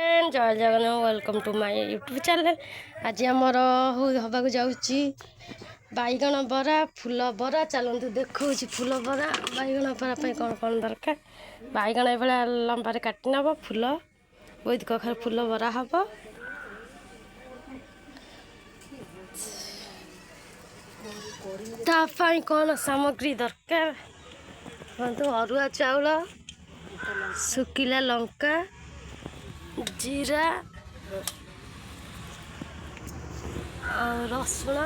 जय Jagannath welcome to my YouTube channel. आज आमर हवा जाऊँगी बैगण बरा फूल बरा। चलतु देखा फूल बरा बैगण बरा कौन कौन दरकार। बैगण ये लंबारे काटी नब फूल बहुत कखार फूल बरा हम। तापाई कौन सामग्री दरकार कहतु अरुआ चाउल सुखिला लंका जीरा और रसुण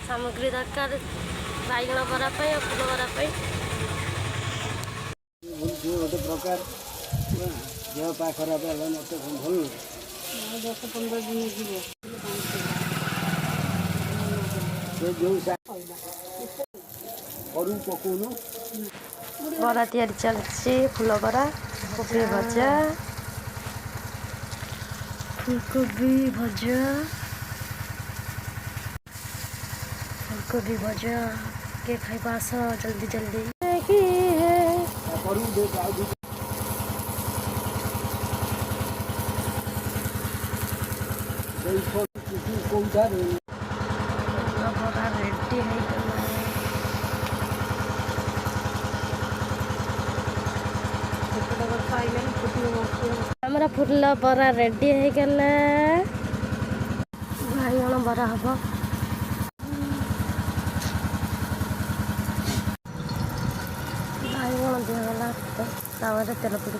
सामग्री दरकार बैगण बरा फूल बरा। गोटे प्रकार देह पा खराब है मत भल 10-15 दिन पकौन बरा तैयारी चलती फूल बरा कोबी भजा फूलकोबी भजा फूलकोबी भजा के खाइबा आस जल्दी जल्दी बरा रेडी हमारा फूल बरा रेडी हो गला। बैगण बरा हम बैगण दिगला तावा तेल पड़ी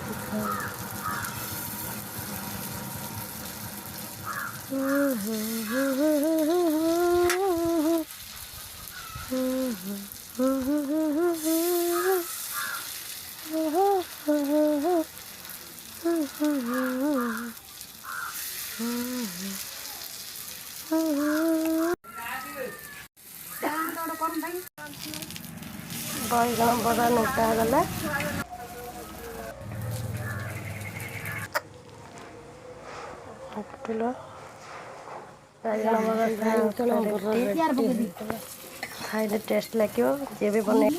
बैगण बरा नोटा गला। बैगण बरा खाइले टेस्ट लगे जे भी बने।